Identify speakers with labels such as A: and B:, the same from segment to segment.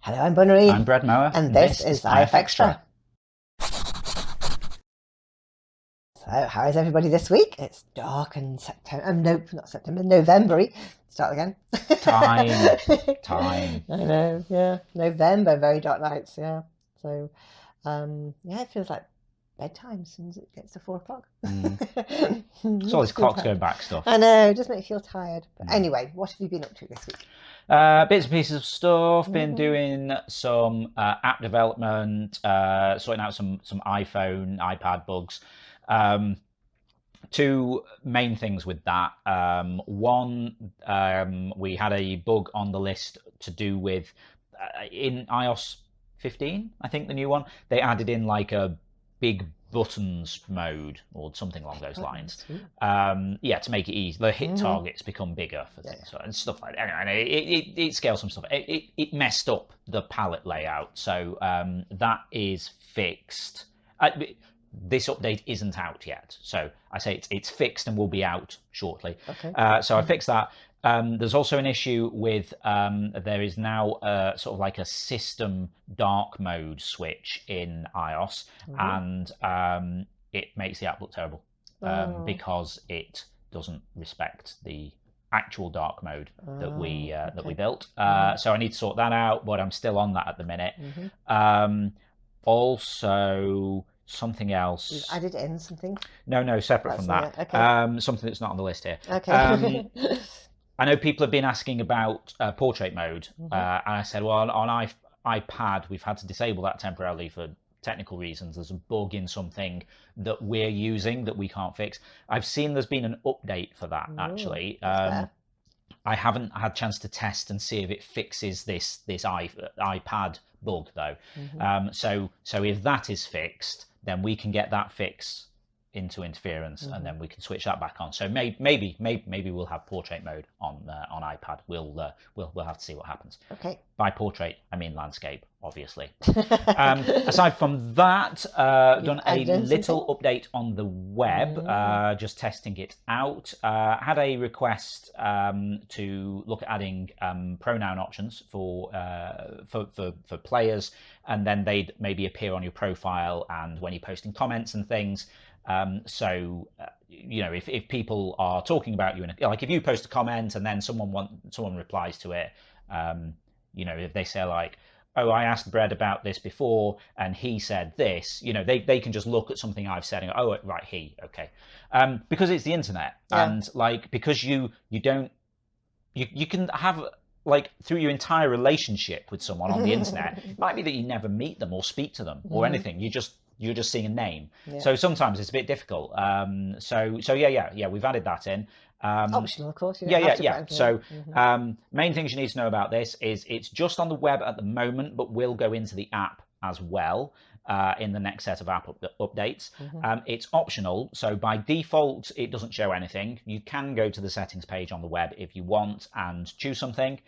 A: Hello, I'm Bunnery.
B: I'm Brad Mower,
A: and this is IFXtra. So, how is everybody this week? It's dark and September. Nope, not September. November-y. Start again.
B: Time.
A: I know. Yeah, November. Very dark nights. Yeah. So, yeah, it feels like bedtime as soon as it gets to 4 o'clock.
B: It's all this clocks going back stuff.
A: I know. It just makes you feel tired. But anyway, what have you been up to this week?
B: Bits and pieces of stuff. Been doing some app development, sorting out some iPhone, iPad bugs. Two main things with that. One, we had a bug on the list to do with in iOS 15, I think the new one. They added in like a big buttons mode or something along those lines. Yeah, to make it easy. The hit targets become bigger for things and stuff like that. Anyway, it scales some stuff. It messed up the palette layout, so that is fixed. This update isn't out yet, so I say it's fixed and will be out shortly.
A: Okay.
B: So I fixed that. There's also an issue with there is now sort of like a system dark mode switch in iOS, and it makes the app look terrible because it doesn't respect the actual dark mode that we built. So I need to sort that out, but I'm still on that at the minute. Also, something else.
A: You've added in something?
B: No, separate from that.
A: Okay.
B: Something that's not on the list here.
A: Okay.
B: I know people have been asking about portrait mode, and I said, well, on iPad, we've had to disable that temporarily for technical reasons. There's a bug in something that we're using that we can't fix. I've seen there's been an update for that, actually. I haven't had a chance to test and see if it fixes this iPad bug, though. So if that is fixed, then we can get that fix into interference, and then we can switch that back on. So maybe we'll have portrait mode on iPad. We'll have to see what happens.
A: Okay.
B: By portrait, I mean landscape, obviously. Aside from that, done a little update on the web, just testing it out. Had a request to look at adding pronoun options for players, and then they'd maybe appear on your profile and when you're posting comments and things. So you know, if people are talking about you, like if you post a comment and then someone replies to it, you know, if they say like, oh, I asked Brad about this before and he said this, you know, they can just look at something I've said and go, oh, right, okay. Because it's the internet, and like, because you can have, like, through your entire relationship with someone on the internet, it might be that you never meet them or speak to them or anything. You're just seeing a name. So sometimes it's a bit difficult. So yeah, we've added that in.
A: Optional, of course.
B: Yeah. So main things you need to know about this is it's just on the web at the moment, but will go into the app as well in the next set of app updates. It's optional, so by default it doesn't show anything. You can go to the settings page on the web if you want and choose something.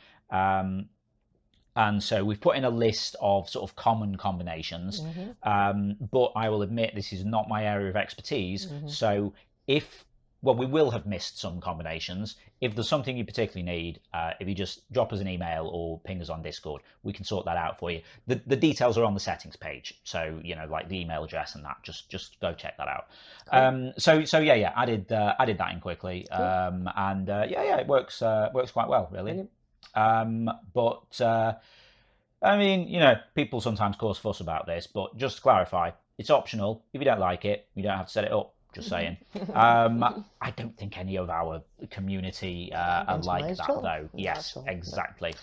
B: And so we've put in a list of sort of common combinations, but I will admit this is not my area of expertise. So we will have missed some combinations. If there's something you particularly need, if you just drop us an email or ping us on Discord, we can sort that out for you. The details are on the settings page, so you know, like the email address and that. Just go check that out. Cool. So yeah, added that in quickly, cool. And it works quite well, really. But I mean, you know, people sometimes cause fuss about this, but just to clarify, it's optional. If you don't like it, you don't have to set it up. Just saying. I don't think any of our community are like that, though. Yes, exactly.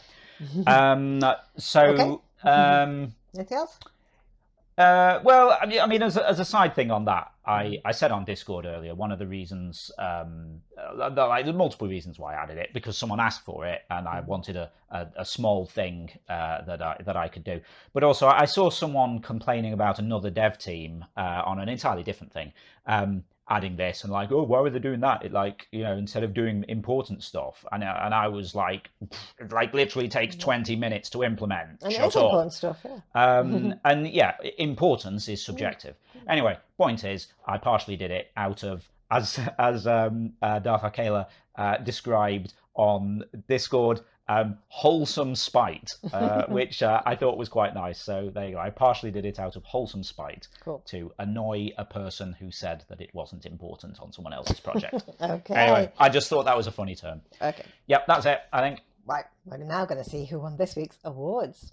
B: So,
A: anything else?
B: Well, I mean, as a side thing on that, I said on Discord earlier, one of the reasons, like, there's multiple reasons why I added it, because someone asked for it, and I wanted a small thing that I could do. But also, I saw someone complaining about another dev team on an entirely different thing, adding this, and like, oh, why were they doing that? It, like, you know, instead of doing important stuff, and I was like, it like literally takes 20 minutes to implement.
A: And it's important stuff, yeah.
B: And yeah, importance is subjective. Anyway, point is, I partially did it out of, as Darth Arkela described on Discord, wholesome spite, which I thought was quite nice. So there you go. I partially did it out of wholesome spite to annoy a person who said that it wasn't important on someone else's project.
A: Okay.
B: Anyway, I just thought that was a funny term.
A: Okay.
B: Yep, that's it, I think.
A: Right, we're now going to see who won this week's awards.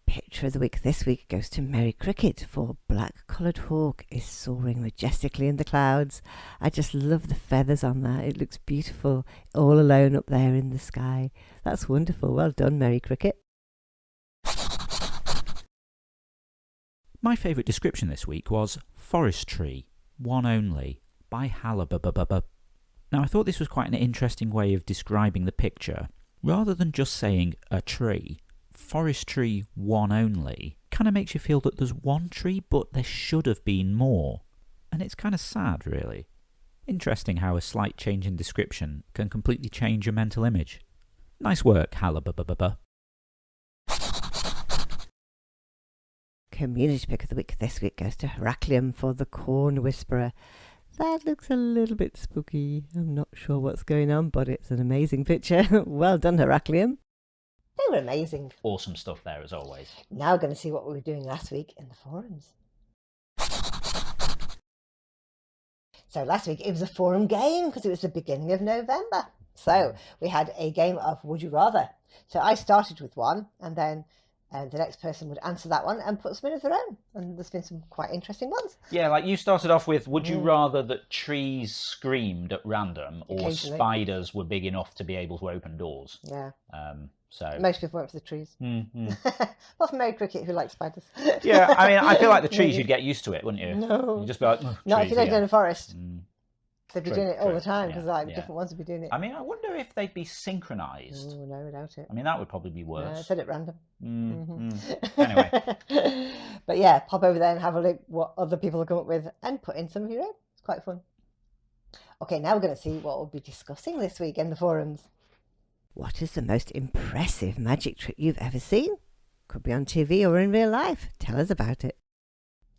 A: Picture of the week this week goes to Merry Cricket for Black Collared Hawk is soaring majestically in the clouds. I just love the feathers on that. It looks beautiful, all alone up there in the sky. That's wonderful. Well done, Merry Cricket.
B: My favourite description this week was Forestry, One Only, by Halababababa. Now, I thought this was quite an interesting way of describing the picture. Rather than just saying a tree, Forestry One Only kind of makes you feel that there's one tree, but there should have been more. And it's kind of sad, really. Interesting how a slight change in description can completely change your mental image. Nice work, Halababababa.
A: Community pick of the week this week goes to Heraclium for the Corn Whisperer. That looks a little bit spooky. I'm not sure what's going on, but it's an amazing picture. Well done, Heraclium. They were amazing.
B: Awesome stuff there, as always.
A: Now we're going to see what we were doing last week in the forums. So last week it was a forum game because it was the beginning of November. So we had a game of Would You Rather. So I started with one, and then the next person would answer that one and put some in of their own. And there's been some quite interesting ones.
B: Yeah, like you started off with, would you rather that trees screamed at random or spiders were big enough to be able to open doors?
A: Yeah.
B: So
A: most people went for the trees. Well, for Merry Cricket, who likes spiders.
B: Yeah, I mean, I feel like the trees, you'd get used to it, wouldn't you?
A: No.
B: You'd just be like,
A: not if you lived in a forest. They'd be doing it all the time
B: yeah,
A: because different ones would be doing it.
B: I mean, I wonder if they'd be synchronised.
A: Oh, no, without it.
B: I mean, that would probably be worse.
A: I said it random.
B: Anyway.
A: But yeah, pop over there and have a look what other people have come up with and put in some of your own. It's quite fun. Okay, now we're going to see what we'll be discussing this week in the forums. What is the most impressive magic trick you've ever seen? Could be on TV or in real life. Tell us about it.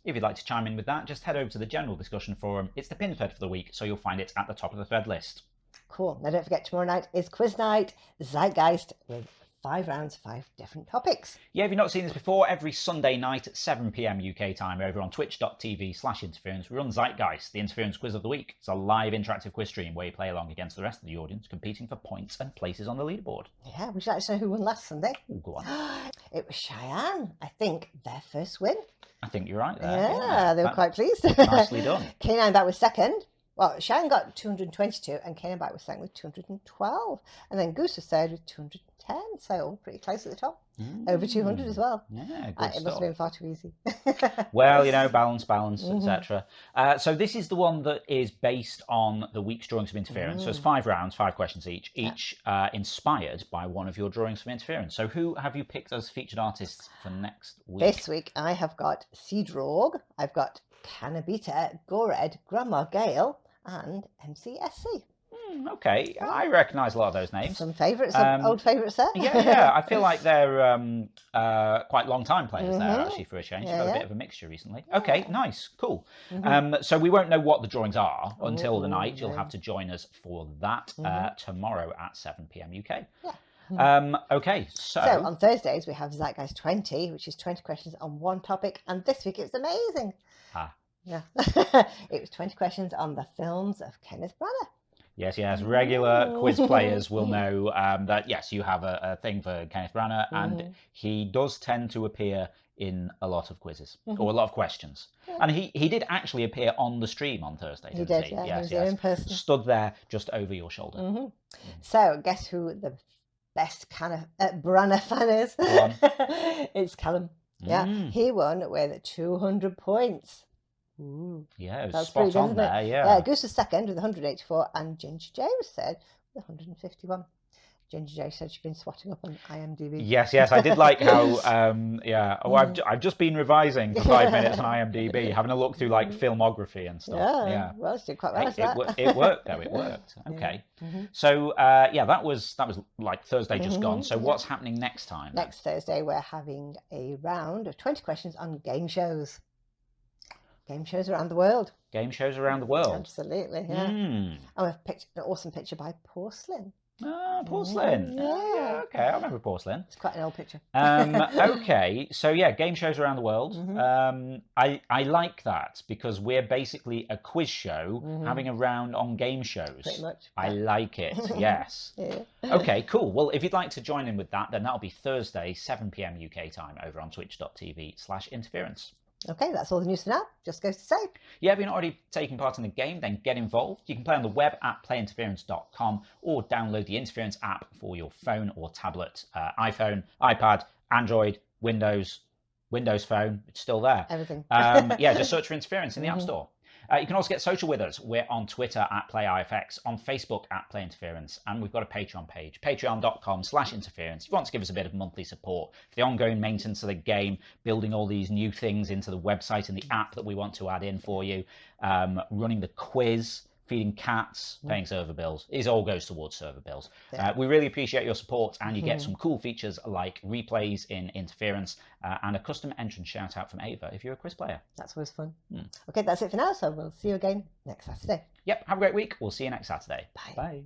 B: If you'd like to chime in with that, just head over to the general discussion forum. It's the pinned thread for the week, so you'll find it at the top of the thread list. Cool.
A: Now don't forget, tomorrow night is quiz night, Zeitgeist, with 5 rounds, 5 different topics.
B: Yeah, if you've not seen this before, every Sunday night at 7 PM UK time over on twitch.tv/interference, we run Zeitgeist, the Interference Quiz of the Week. It's a live interactive quiz stream where you play along against the rest of the audience, competing for points and places on the leaderboard.
A: Yeah, would you like to know who won last Sunday?
B: Oh, go on.
A: It was Cheyenne. I think their first win.
B: I think you're right there.
A: Yeah, they were quite pleased.
B: Nicely done.
A: K9 back was second. Well, Cheyenne got 222 and K9 back was second with 212. And then Goose was third with 210. So all pretty close at the top. Over 200 as well.
B: Yeah, good
A: It
B: stuff.
A: must have been far too easy.
B: Well, you know, balance, etc. So this is the one that is based on the week's drawings of interference. So it's 5 rounds, 5 questions each inspired by one of your drawings from interference. So who have you picked as featured artists for next week?
A: This week I have got Seedrog, I've got Cannabita, Gored, Grandma Gale, and MCSC.
B: Okay, I recognise a lot of those names.
A: Some favourites, old favourites there.
B: Yeah, I feel like they're quite long-time players there, actually, for a change. You've got a bit of a mixture recently. Okay, nice, cool. So we won't know what the drawings are until the night. You'll have to join us for that tomorrow at 7 PM UK. Okay, so
A: on Thursdays we have Zeitgeist 20, which is 20 questions on one topic, and this week it was amazing. Yeah, it was 20 questions on the films of Kenneth Branagh.
B: Yes. Regular quiz players will know that, yes, you have a thing for Kenneth Branagh, and he does tend to appear in a lot of quizzes, or a lot of questions. And he did actually appear on the stream on Thursday, didn't he?
A: Yeah,
B: yes,
A: he was there in person.
B: Stood there just over your shoulder.
A: So guess who the best Branagh fan is? It's Callum. Yeah, he won with 200 points. Ooh,
B: yeah, it was spot on there.
A: Yeah, Goose was second with 184, and Ginger J was third with 151. Ginger J said she'd been swatting up on IMDb.
B: Yes, I did like how, I've just been revising for 5 minutes on IMDb, having a look through like filmography and stuff. Yeah.
A: Well, she did quite well.
B: It worked though. It worked. Okay. So that was like Thursday just gone. So what's happening next time?
A: Next Thursday we're having a round of 20 questions on game shows. Game shows around the world.
B: Game shows around the world.
A: Absolutely, yeah. Oh, I've picked an awesome picture by Porcelain.
B: Ah, Porcelain.
A: Yeah.
B: Yeah, okay, I remember Porcelain.
A: It's quite an old picture.
B: Okay, so yeah, game shows around the world. I like that because we're basically a quiz show having a round on game shows.
A: Pretty much.
B: I like it, yes.
A: Yeah.
B: Okay, cool. Well, if you'd like to join in with that, then that'll be Thursday, 7 p.m. UK time over on twitch.tv/interference.
A: Okay, that's all the news for now. Just goes to say.
B: Yeah, if you're not already taking part in the game, then get involved. You can play on the web at playinterference.com or download the Interference app for your phone or tablet, iPhone, iPad, Android, Windows Phone. It's still there.
A: Everything.
B: Yeah, just search for Interference in the App Store. You can also get social with us. We're on Twitter at PlayIFX, on Facebook at PlayInterference, and we've got a Patreon page, patreon.com/interference. If you want to give us a bit of monthly support for the ongoing maintenance of the game, building all these new things into the website and the app that we want to add in for you, running the quiz, feeding cats, paying server bills. It all goes towards server bills.
A: Yeah.
B: We really appreciate your support, and you get some cool features like replays in Interference and a custom entrance shout out from Ava if you're a quiz player.
A: That's always fun. Okay, that's it for now. So we'll see you again next Saturday.
B: Yep, have a great week. We'll see you next Saturday.
A: Bye.
B: Bye.